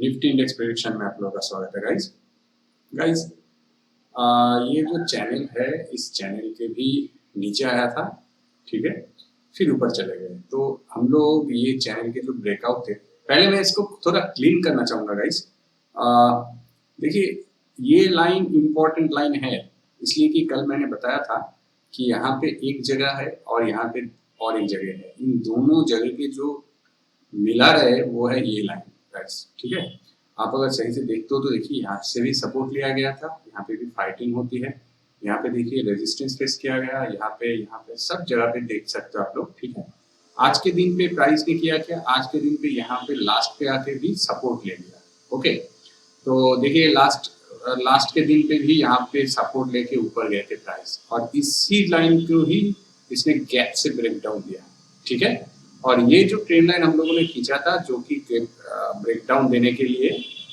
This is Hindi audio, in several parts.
निफ्टी इंडेक्स प्रेडिक्शन में आप लोगों का स्वागत है गाइस। गाइस ये जो चैनल है इस चैनल के भी नीचे आया था, ठीक है, फिर ऊपर चले गए। तो हम लोग ये चैनल के जो ब्रेकआउट थे, पहले मैं इसको थोड़ा क्लीन करना चाहूँगा गाइस। देखिए ये लाइन इम्पोर्टेंट लाइन है, इसलिए कि कल मैंने बताया था कि यहाँ पे एक जगह है और यहाँ पे और एक जगह है। इन दोनों जगह के जो मिला रहे वो है ये लाइन गाइस, ठीक है। आप अगर सही से देखते हो तो देखिए यहाँ से भी सपोर्ट लिया गया था, यहाँ पे भी फाइटिंग होती है, यहाँ पे देखिए रेजिस्टेंस फेस किया गया, यहाँ पे सब जगह पे देख सकते हो आप लोग, ठीक है। आज के दिन पे प्राइस ने किया क्या, आज के दिन पे यहाँ पे लास्ट पे आके भी सपोर्ट ले लिया। ओके, तो देखिए लास्ट के दिन पे भी यहाँ पे सपोर्ट लेके ऊपर गए थे प्राइस, और इसी लाइन को ही इसने गैप से ब्रेक डाउन दिया, ठीक है। और ये जो ट्रेंड लाइन हम लोगों ने खींचा था जो कि ब्रेक डाउन देने के लिए,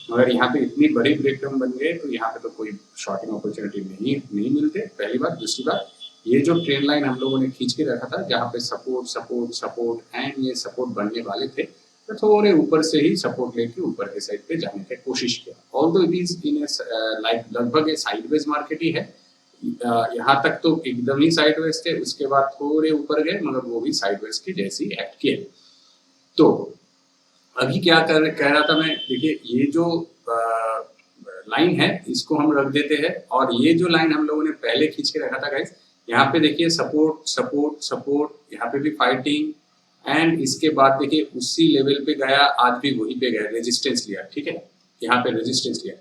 मगर यहाँ पे इतनी बड़ी ब्रेक डाउन बन गए तो यहाँ पे तो कोई शॉर्टिंग अपॉर्चुनिटी नहीं मिलते, पहली बात। दूसरी बात, ये जो ट्रेंड लाइन हम लोगों ने खींच के रखा था जहाँ पे सपोर्ट सपोर्ट सपोर्ट एंड ये सपोर्ट बनने वाले थे, तो थोड़े ऊपर से ही सपोर्ट लेके ऊपर के साइड पे जाने की कोशिश किया। Although it is in like लगभग साइडवेज मार्केट ही है, यहाँ तक तो एकदम ही साइडवेज थे, उसके बाद थोड़े ऊपर गए मगर वो भी साइडवेज के जैसे ही एक्ट किए। तो अभी क्या कह रहा था मैं, देखिए ये जो लाइन है इसको हम रख देते हैं, और ये जो लाइन हम लोगों ने पहले खींच के रखा था गाइस, यहाँ पे देखिए सपोर्ट सपोर्ट सपोर्ट, यहाँ पे भी फाइटिंग, एंड इसके बाद देखिए उसी लेवल पे गया, आज भी वहीं पे गया, रेजिस्टेंस लिया, ठीक है, यहाँ पे रेजिस्टेंस लिया।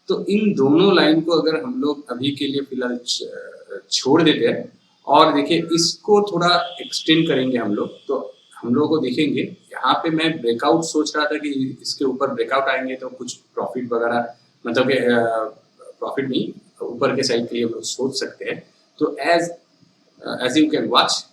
तो इन दोनों लाइन को अगर हम लोग अभी के लिए फिलहाल छोड़ देते हैं और देखिए इसको थोड़ा एक्सटेंड करेंगे हम लोग, तो हम लोगों को देखेंगे यहाँ पे मैं ब्रेकआउट सोच रहा था कि इसके ऊपर ब्रेकआउट आएंगे तो कुछ प्रॉफिट वगैरह, मतलब कि प्रॉफिट नहीं, ऊपर के साइड के लिए हम लोग सोच सकते हैं। तो एज यू कैन वॉच,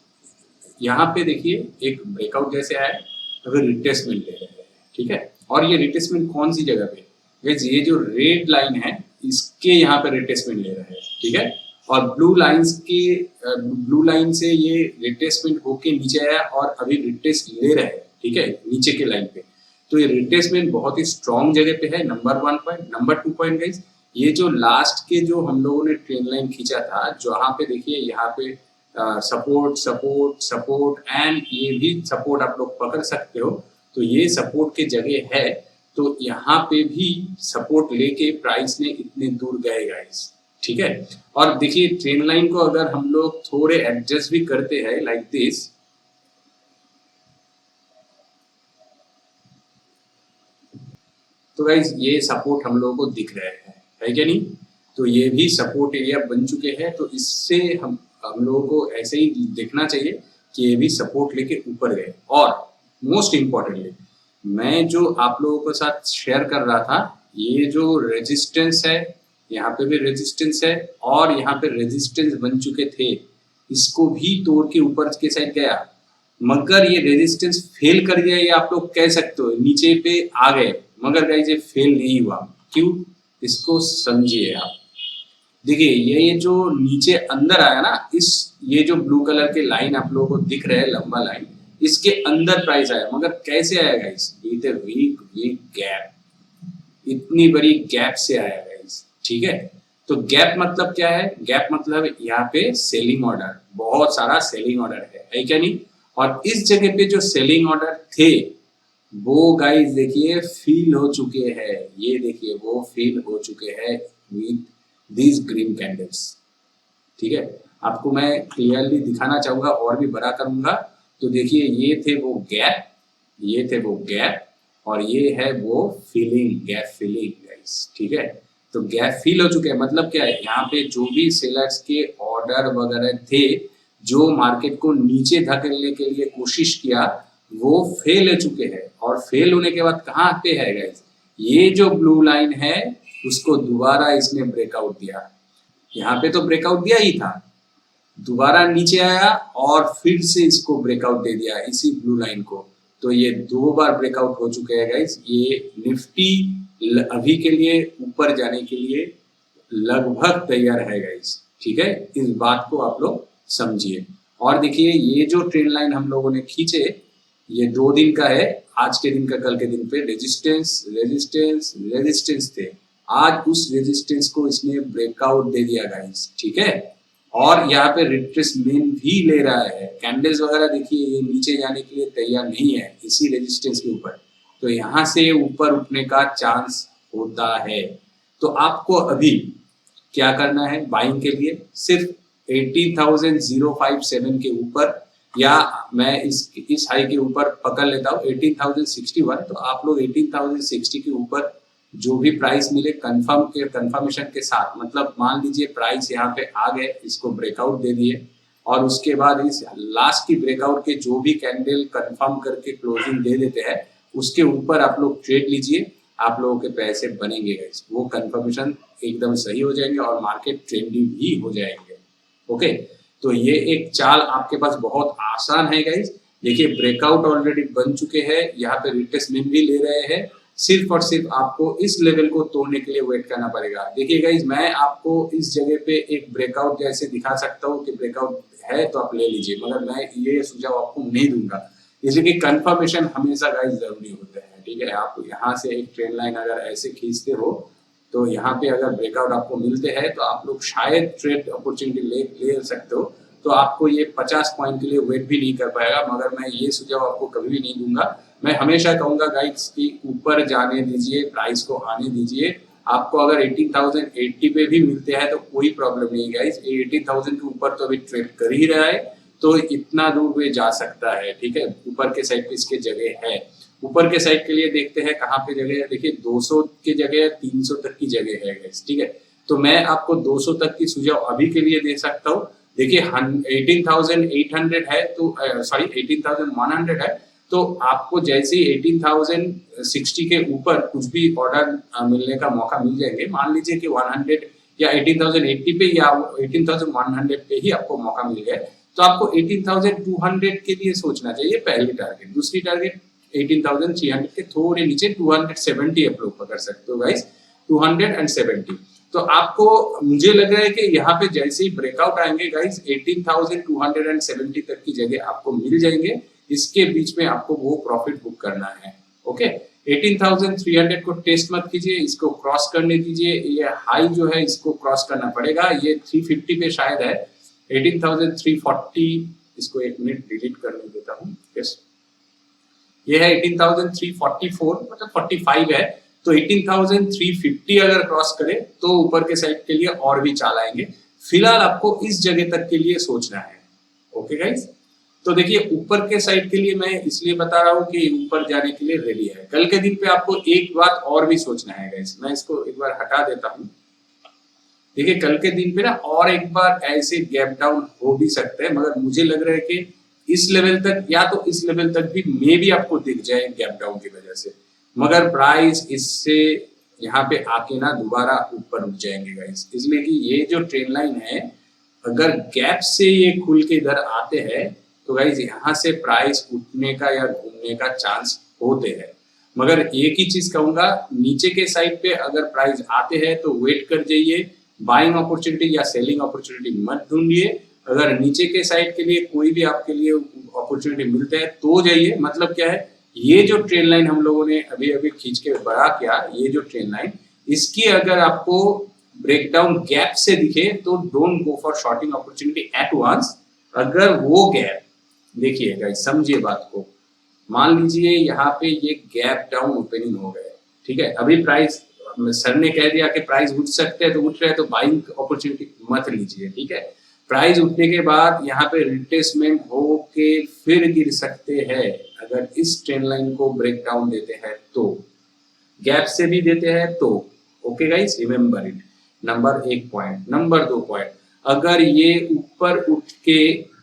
यहाँ पे देखिए एक ब्रेकआउट जैसे आया, अगर रिट्रेसमेंट ले रहे हैं, ठीक है। और ये रिट्रेसमेंट कौन सी जगह पे, ये जो रेड लाइन है इसके यहाँ पे रिट्रेसमेंट ले रहे हैं, ठीक है। और ब्लू लाइन से ये रिट्रेसमेंट होके नीचे आया और अभी रिट्रेस ले रहे हैं, ठीक है, नीचे के लाइन पे। तो ये रिट्रेसमेंट बहुत ही स्ट्रॉन्ग जगह पे है, number 1 point. Number 2 point guys, ये जो लास्ट के जो हम लोगों ने ट्रेंड लाइन खींचा था, जहाँ पे देखिए यहाँ पे सपोर्ट सपोर्ट सपोर्ट एंड ये भी सपोर्ट आप लोग पकड़ सकते हो, तो ये सपोर्ट के जगह है। तो यहाँ पे भी सपोर्ट लेके प्राइस ने इतने दूर गए गाइस, ठीक है। और देखिए ट्रेंड लाइन को अगर हम लोग थोड़े एडजस्ट भी करते हैं लाइक दिस, तो गाइस ये सपोर्ट हम लोगों को दिख रहे हैं, है क्या नहीं। तो ये भी सपोर्ट एरिया बन चुके हैं, तो इससे हम लोगों को ऐसे ही देखना चाहिए कि ये भी सपोर्ट लेके ऊपर गए। और मोस्ट इम्पोर्टेंटली मैं जो आप लोगों के साथ शेयर कर रहा था, ये जो रेजिस्टेंस है, यहाँ पे भी रेजिस्टेंस है और यहाँ पे रेजिस्टेंस बन चुके थे, इसको भी तोड़ के ऊपर के साइड गया, मगर ये रेजिस्टेंस फेल कर गया, ये आप लोग कह सकते हो, नीचे पे आ गए, मगर गाइस ये फेल नहीं हुआ। क्यों, इसको समझिए आप। देखिए ये जो नीचे अंदर आया ना, ये जो ब्लू कलर के लाइन आप लोगों को दिख रहा है, लंबा लाइन, इसके अंदर प्राइस आया, मगर कैसे आया guys, with a week gap, इतनी बड़ी गैप से आया गाइस, ठीक है। तो गैप मतलब क्या है, गैप मतलब यहाँ पे सेलिंग ऑर्डर, बहुत सारा सेलिंग ऑर्डर है क्या नहीं। और इस जगह पे जो सेलिंग ऑर्डर थे वो गाइस देखिए फील हो चुके हैं, ये देखिए वो फील हो चुके हैं विद these ग्रीन कैंडल्स, ठीक है। आपको मैं क्लियरली दिखाना चाहूंगा और भी बड़ा करूंगा, तो देखिए ये थे वो गैप, ये थे वो गैप, और ये है वो फीलिंग, गैप फीलिंग गाइस, ठीक है। तो गैप फील हो चुके हैं, मतलब क्या है, यहाँ पे जो भी सेलर्स के ऑर्डर वगैरह थे जो मार्केट को नीचे धकेलने के लिए कोशिश किया, वो फेल हो चुके हैं। और फेल होने के बाद कहाँ पे है गाइस, ये जो ब्लू लाइन है उसको दोबारा इसने ब्रेकआउट दिया, यहाँ पे तो ब्रेकआउट दिया ही था, दोबारा नीचे आया और फिर से इसको ब्रेकआउट दे दिया इसी ब्लू लाइन को। तो ये 2 बार ब्रेकआउट हो चुके हैं गाइस। ये निफ्टी अभी के लिए ऊपर जाने के लिए लगभग तैयार है गाइस, ठीक है, इस बात को आप लोग समझिए। और देखिए ये जो ट्रेंड लाइन हम लोगों ने खींचे, ये 2 दिन का है, आज के दिन का कल के दिन पे रेजिस्टेंस रेजिस्टेंस रेजिस्टेंस थे, आज उस रेजिस्टेंस को इसने ब्रेकआउट दे दिया गाइस, ठीक है। और यहाँ पे रिट्रेसमेंट भी ले रहा है, कैंडल्स वगैरह देखिए ये नीचे जाने के लिए तैयार नहीं है इसी रेजिस्टेंस के ऊपर, तो यहाँ से ऊपर उठने का चांस होता है। तो आपको अभी क्या करना है बाइंग के लिए, सिर्फ 18,057 के ऊपर, या मैं इस हाई के ऊपर पकड़ लेता हूँ 18,061, तो आप लोग 18,060 के ऊपर जो भी प्राइस मिले कंफर्मेशन के साथ, मतलब मान लीजिए प्राइस यहाँ पे आ गए, इसको ब्रेकआउट दे दिए, और उसके बाद इस लास्ट की ब्रेकआउट के जो भी कैंडल कंफर्म करके क्लोजिंग दे देते हैं उसके ऊपर आप लोग ट्रेड लीजिए, आप लोगों के पैसे बनेंगे गाइस, वो कंफर्मेशन एकदम सही हो जाएंगे और मार्केट ट्रेंडी भी हो जाएंगे। ओके, तो ये एक चाल आपके पास बहुत आसान है गाइस। देखिए ब्रेकआउट ऑलरेडी बन चुके हैं, यहाँ पे रिट्रेसमेंट भी ले रहे हैं, सिर्फ और सिर्फ आपको इस लेवल को तोड़ने के लिए वेट करना पड़ेगा। देखिए गाइस मैं आपको इस जगह पे एक ब्रेकआउट जैसे दिखा सकता हूँ कि ब्रेकआउट है तो आप ले लीजिए, मगर मैं ये सुझाव आपको नहीं दूंगा, इसलिए कि कंफर्मेशन हमेशा गाइस जरूरी होता है, ठीक है। आप यहाँ से एक ट्रेंड लाइन अगर ऐसे खींचते हो तो यहाँ पे अगर ब्रेकआउट आपको मिलते हैं तो आप लोग शायद ट्रेड अपॉर्चुनिटी ले सकते हो, तो आपको ये 50 पॉइंट के लिए वेट भी नहीं कर पाएगा, मगर मैं ये सुझाव आपको कभी भी नहीं दूंगा। मैं हमेशा कहूंगा गाइस कि ऊपर जाने दीजिए, प्राइस को आने दीजिए। आपको अगर 18,080 पे भी मिलते हैं तो कोई प्रॉब्लम नहीं गाइस, 18,000 के ऊपर तो अभी ट्रेड कर ही रहा है, तो इतना दूर वे जा सकता है, ठीक है। ऊपर के साइड पे इसके जगह है, ऊपर के साइड के लिए देखते हैं कहाँ पे जगह है। देखिए 200 की जगह 300 तक की जगह है गाइस, ठीक है। तो मैं आपको 200 तक की सुझाव अभी के लिए दे सकता हूँ। देखिए 18,800 है तो सॉरी 18,100 है, तो आपको जैसे ही 18,060 के ऊपर कुछ भी ऑर्डर मिलने का मौका मिल जाएंगे, मान लीजिए कि 100 या 18,080 पे या 18,100 पे ही आपको मौका मिल गया, तो आपको 18,200 के लिए सोचना चाहिए पहली टारगेट। दूसरी टारगेट 18,300 के थोड़े नीचे 270 आप लोग पकड़ सकते हो गाइस, 270। तो आपको मुझे लग रहा है कि यहाँ पे जैसे ही ब्रेकआउट आएंगे गाइस 18,270 तक की जगह आपको मिल जाएंगे, इसके बीच में आपको वो प्रॉफिट बुक करना है। ओके, 18,300 को टेस्ट मत कीजिए, इसको क्रॉस करने दीजिए, ये हाई जो है इसको क्रॉस करना पड़ेगा, ये 350 पे शायद है 18,340, इसको एक मिनट डिलीट करने देता हूँ। यस, ये है 18,344, मतलब 45 है, तो 18,350 अगर क्रॉस करे तो ऊपर के साइड के लिए और भी चाल आएंगे। फिलहाल आपको इस जगह तक के लिए सोचना है। ओके गाइस, तो देखिए ऊपर के साइड के लिए मैं इसलिए बता रहा हूँ कि ऊपर जाने के लिए रेडी है। कल के दिन पे आपको एक बात और भी सोचना है गाइस, मैं इसको एक बार हटा देता हूँ। देखिए कल के दिन पे ना और एक बार ऐसे गैप डाउन हो भी सकते हैं, मगर मुझे लग रहा है कि इस लेवल तक या तो इस लेवल तक भी मे भी आपको दिख जाए गैप डाउन की वजह से, मगर प्राइस इससे यहाँ पे आके ना दोबारा ऊपर उठ जाएंगे गाइस, इसलिए कि ये जो ट्रेंड लाइन है अगर गैप से ये खुल के इधर आते हैं तो गाइस यहाँ से प्राइस उठने का या घूमने का चांस होते हैं। मगर एक ही चीज कहूंगा, नीचे के साइड पे अगर प्राइस आते हैं तो वेट कर जाइए, बाइंग अपॉर्चुनिटी या सेलिंग अपॉर्चुनिटी मत ढूंढिए। अगर नीचे के साइड के लिए कोई भी आपके लिए अपॉर्चुनिटी मिलते हैं तो जाइए। मतलब क्या है, ये जो ट्रेंड लाइन हम लोगों ने अभी अभी खींच के बड़ा किया, ये जो ट्रेंड लाइन, इसकी अगर आपको ब्रेकडाउन गैप से दिखे तो don't go for shorting opportunity at once. अगर वो गैप, देखिए गाइस समझिए बात को, मान लीजिए यहाँ पे ये गैप डाउन ओपनिंग हो गए, ठीक है, अभी प्राइस सर ने कह दिया कि प्राइस उठ सकते हैं तो उठ रहे हैं, तो बाइंग अपॉर्चुनिटी मत लीजिए, ठीक है। प्राइस उठने के बाद यहाँ पे रिट्रेसमेंट हो के फिर गिर सकते हैं अगर इस ट्रेंड लाइन को ब्रेक डाउन देते हैं तो, गैप से भी देते हैं तो। Okay guys, remember it. Number 1 point. Number 2 point, अगर ये ऊपर उठ के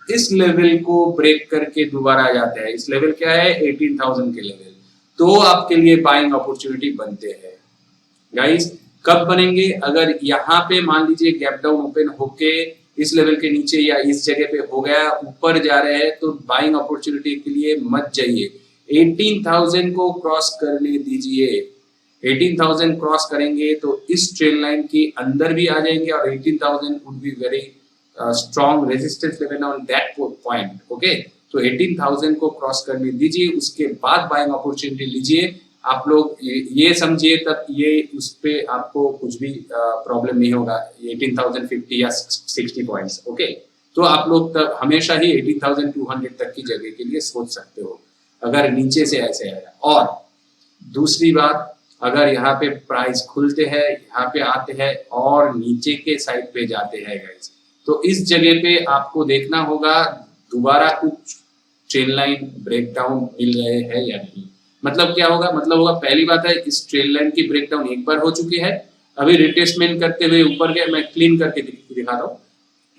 इस लेवल को ब्रेक करके दोबारा आ जाते हैं, इस लेवल क्या है 18,000 के लेवल, तो आपके लिए बाइंग अपॉर्चुनिटी बनते हैं गाइस। कब बनेंगे, अगर यहाँ पे मान लीजिए गैप डाउन ओपन होके इस लेवल के नीचे या इस जगह पे हो गया, ऊपर जा रहे हैं, तो बाइंग अपॉर्चुनिटी के लिए मत जाइए, 18,000 को क्रॉस करने दीजिए। 18,000 क्रॉस करेंगे तो इस ट्रेंड लाइन के अंदर भी आ जाएंगे और 18,000 would be very strong resistance level on that point. Okay, तो 18,000 को क्रॉस करने दीजिए, उसके बाद बाइंग अपॉर्चुनिटी लीजिए। आप लोग ये समझिए तब ये उस पे आपको कुछ भी प्रॉब्लम नहीं होगा 18,050 या 60 पॉइंट्स। ओके, तो आप लोग तब हमेशा ही 18,200 तक की जगह के लिए सोच सकते हो अगर नीचे से ऐसे है। और दूसरी बात, अगर यहाँ पे प्राइस खुलते हैं, यहाँ पे आते हैं और नीचे के साइड पे जाते हैं गाइस, तो इस जगह पे आपको देखना होगा दोबारा कुछ ट्रेन लाइन ब्रेकडाउन मिल रहे हैं या नहीं। मतलब क्या होगा, मतलब होगा पहली बात है इस ट्रेन लाइन की ब्रेकडाउन एक बार हो चुकी है, अभी रिट्रेसमेंट करते हुए ऊपर गया, मैं क्लीन करके दिखा रहा हूँ।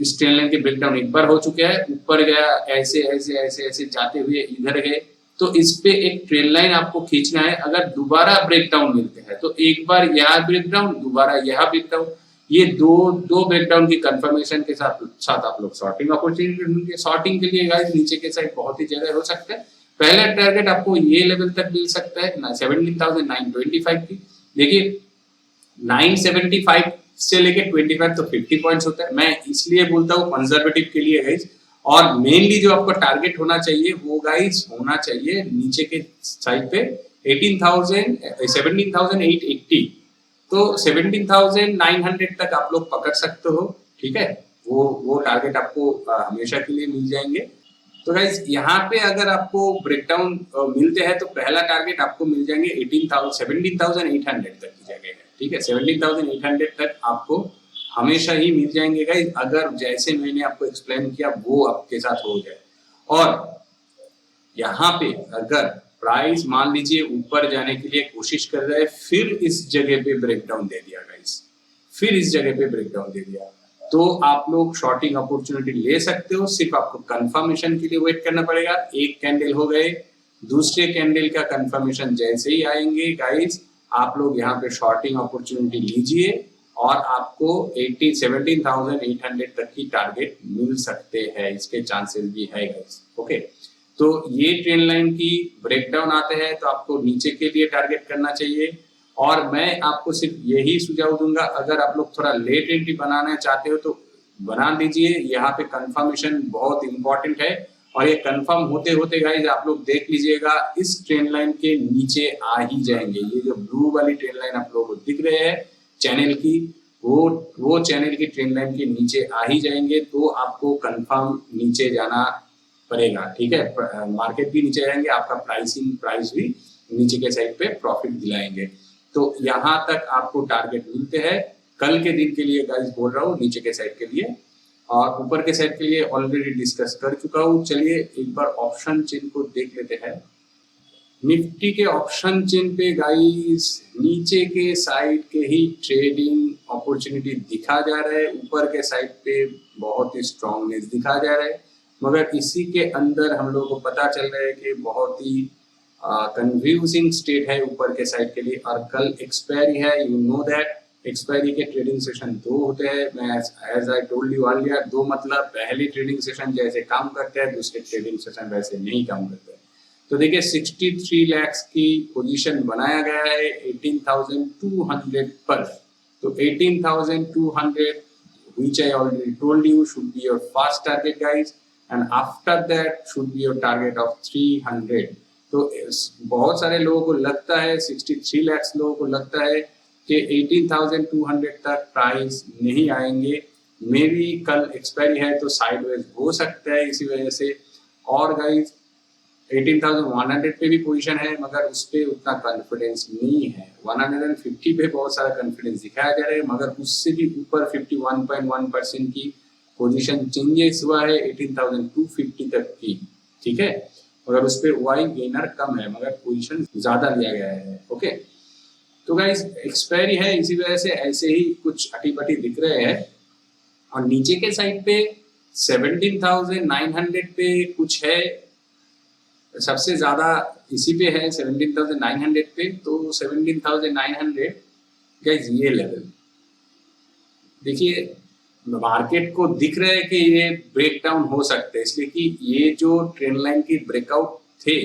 इस ट्रेन लाइन के ब्रेकडाउन एक बार हो चुके हैं, ऊपर गया, ऐसे ऐसे ऐसे ऐसे जाते हुए इधर गए, तो इस पे एक ट्रेन लाइन आपको खींचना है। अगर दोबारा ब्रेकडाउन मिलते हैं तो एक बार यहाँ ब्रेकडाउन, दोबारा यहाँ ब्रेकडाउन, ये दो ब्रेकडाउन की कंफर्मेशन के साथ आप लोग शॉर्टिंग अपॉर्चुनिटी ढूंढिए। शॉर्टिंग के लिए गाइस नीचे के साइड बहुत ही जगह हो सकता है। पहला टारगेट आपको ये लेवल तक मिल सकता है 17,925 की। देखिए 975 से लेके 25 तो 50 पॉइंट्स होता है। मैं इसलिए बोलता हूँ कंजर्वेटिव के लिए गाइस, और मेनली जो आपको टारगेट होना चाहिए वो गाइस होना चाहिए नीचे के साइड पे 17,880, तो 17,900 तक आप लोग पकड़ सकते हो। ठीक है, वो टारगेट आपको हमेशा के लिए मिल जाएंगे। तो गाइज यहाँ पे अगर आपको ब्रेकडाउन मिलते हैं तो पहला टारगेट आपको मिल जाएंगे 17,800 तक की जगह है। ठीक है, 17,800 तक आपको हमेशा ही मिल जाएंगे गाइज, अगर जैसे मैंने आपको एक्सप्लेन किया वो आपके साथ हो जाए। और यहाँ पे अगर प्राइस मान लीजिए ऊपर जाने के लिए कोशिश कर रहा है, फिर इस जगह पे ब्रेकडाउन दे दिया गाइज, फिर इस जगह पे ब्रेकडाउन दे दिया, तो आप लोग शॉर्टिंग अपॉर्चुनिटी ले सकते हो। सिर्फ आपको कंफर्मेशन के लिए वेट करना पड़ेगा। एक कैंडल हो गए, दूसरे कैंडल का कंफर्मेशन जैसे ही आएंगे गाइस, आप लोग यहाँ पे शॉर्टिंग अपॉर्चुनिटी लीजिए और आपको 17,800 तक की टारगेट मिल सकते हैं, इसके चांसेस भी है गाइस। ओके, तो ये ट्रेन लाइन की ब्रेकडाउन आते हैं तो आपको नीचे के लिए टारगेट करना चाहिए। और मैं आपको सिर्फ यही सुझाव दूंगा, अगर आप लोग थोड़ा लेट एंट्री बनाना चाहते हो तो बना दीजिए। यहाँ पे कंफर्मेशन बहुत इंपॉर्टेंट है, और ये कंफर्म होते होते गाइस आप लोग देख लीजिएगा इस ट्रेन लाइन के नीचे आ ही जाएंगे। ये जो ब्लू वाली ट्रेन लाइन आप लोगों को दिख रहे हैं चैनल की, वो चैनल की ट्रेन लाइन के नीचे आ ही जाएंगे, तो आपको कंफर्म नीचे जाना पड़ेगा। ठीक है, मार्केट भी नीचे जाएंगे, आपका प्राइस भी नीचे के साइड पे प्रॉफिट दिलाएंगे। तो यहाँ तक आपको टारगेट मिलते हैं कल के दिन के लिए गाइस, बोल रहा हूँ नीचे के साइड के लिए, और ऊपर के साइड के लिए ऑलरेडी डिस्कस कर चुका हूँ। चलिए एक बार ऑप्शन चेन को देख लेते हैं। निफ्टी के ऑप्शन चेन पे गाइस नीचे के साइड के ही ट्रेडिंग अपॉर्चुनिटी दिखा जा रहा है, ऊपर के साइड पे बहुत ही स्ट्रॉन्गनेस दिखा जा रहा है, मगर इसी के अंदर हम लोगों को पता चल रहा है कि बहुत ही कंफ्यूजिंग स्टेट है ऊपर के साइड के लिए। और कल एक्सपायरी है, यू नो दैट एक्सपायरी के ट्रेडिंग सेशन 2 होते हैं। मैं as I told you earlier, 2 मतलब पहली ट्रेडिंग सेशन जैसे काम करते हैं, दूसरे ट्रेडिंग सेशन वैसे नहीं काम करते हैं। तो देखिए 63 लाख की पोजीशन बनाया गया है 18,200 पर। तो 18,200 which I already told you should be your first target guys, and after that should be your target of 300। तो बहुत सारे लोगों को लगता है, 63 लाख लोगों को लगता है कि 18,200 तक प्राइस नहीं आएंगे। मेरी कल एक्सपायरी है तो साइडवेज हो सकता है इसी वजह से। और गाइस 18,100 पे भी पोजीशन है, मगर उस पर उतना कॉन्फिडेंस नहीं है। 150 पे बहुत सारा कॉन्फिडेंस दिखाया जा रहा है, मगर उससे भी ऊपर 51.1% की पोजीशन चेंजेस हुआ है 18,250 तक की। ठीक है, मगर उस पर वाई गेनर कम है, मगर पोजीशन ज्यादा लिया गया है। ओके, तो गाइस एक्सपायरी है इसी वजह से ऐसे ही कुछ अटी-पटी दिख रहे हैं। और नीचे के साइड पे 17,900 पे कुछ है, सबसे ज्यादा इसी पे है 17,900 पे। तो 17,900 गाइस ये लेवल देखिए, मार्केट को दिख रहा है कि ये ब्रेकडाउन हो सकते हैं, इसलिए कि ये जो ट्रेंड लाइन की ब्रेकआउट थे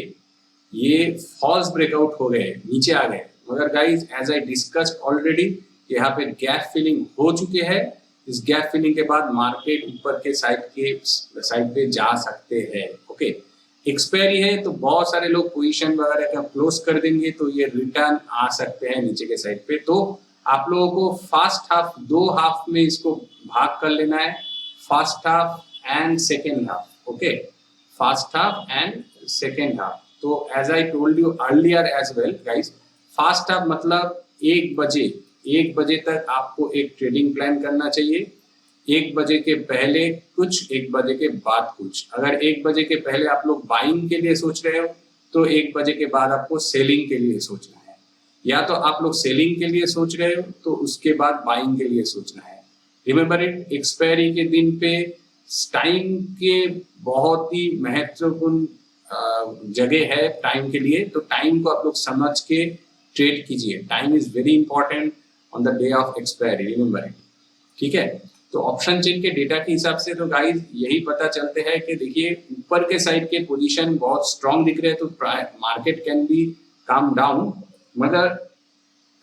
ये फॉल्स ब्रेकआउट हो गए, नीचे आ गए। मगर guys as I discussed already, यहाँ पे गैप फिलिंग हो चुके हैं। इस गैप फिलिंग के बाद मार्केट ऊपर के साइड पे जा सकते हैं। ओके, एक्सपायरी है तो बहुत सारे लोग पोजीशन वगैरह का क्लोज कर देंगे, तो ये रिटर्न आ सकते हैं नीचे के साइड पे। तो आप लोगों को फर्स्ट हाफ, दो हाफ में इसको भाग कर लेना है, first half and second half, okay, first half and second half. तो as I told you earlier as well guys, first half मतलब 1 बजे तक आपको एक ट्रेडिंग प्लान करना चाहिए। 1 बजे के पहले कुछ, 1 बजे के बाद कुछ। अगर 1 बजे के पहले आप लोग बाइंग के लिए सोच रहे हो, तो 1 बजे के बाद आपको सेलिंग के लिए सोचना है। या तो आप लोग सेलिंग के लिए सोच रहे हो, तो उसके बाद बाइंग के लिए सोचना है। रिमेंबर इट, एक्सपायरी के दिन पे टाइम के बहुत ही महत्वपूर्ण जगह है टाइम के लिए। तो टाइम को आप लोग समझ के ट्रेड कीजिए। Time is very important on the day of expiry, remember it, ठीक है। तो ऑप्शन चेन के डेटा के हिसाब से तो गाइस यही पता चलते हैं कि देखिए ऊपर के साइड के पोजीशन बहुत स्ट्रांग दिख रहे हैं, तो market can be calm down, मगर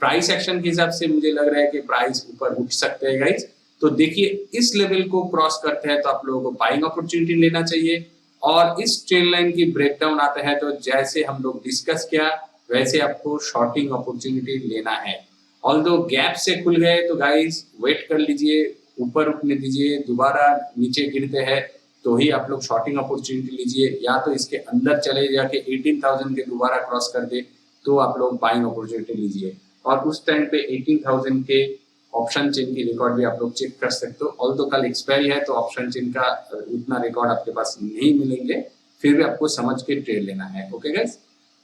प्राइस एक्शन के हिसाब से मुझे लग रहा है कि प्राइस ऊपर उठ सकते हैं गाइस। तो देखिए इस लेवल को क्रॉस करते हैं तो आप लोगों को बाइंग अपॉर्चुनिटी लेना चाहिए। और इस ट्रेंड लाइन की ब्रेकडाउन आता है तो जैसे हम लोग डिस्कस किया वैसे आपको शॉर्टिंग अपॉर्चुनिटी लेना है। ऑल्दो गैप से खुल गए तो गाइस वेट कर लीजिए, ऊपर उठने दीजिए, दोबारा नीचे गिरते हैं तो ही आप लोग शॉर्टिंग अपॉर्चुनिटी लीजिए। या तो इसके अंदर चले जाके 18,000 के दोबारा क्रॉस कर दे तो आप लोग बाइंग अपॉर्चुनिटी लीजिए। और उस टाइम पे 18,000 के ऑप्शन चेन की रिकॉर्ड भी आप लोग चेक कर सकते हो। ऑल्दो कल एक्सपायरी है तो ऑप्शन चेन का उतना रिकॉर्ड आपके पास नहीं मिलेंगे, फिर भी आपको समझ के ट्रेड लेना है, ओके गाइस।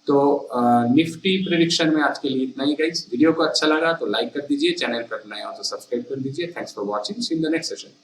तो निफ्टी प्रेडिक्शन में आज के लिए इतना ही गाइस। वीडियो को अच्छा लगा तो लाइक कर दीजिए, चैनल पर नए हो तो सब्सक्राइब कर दीजिए। Thanks for watching, see in the next session.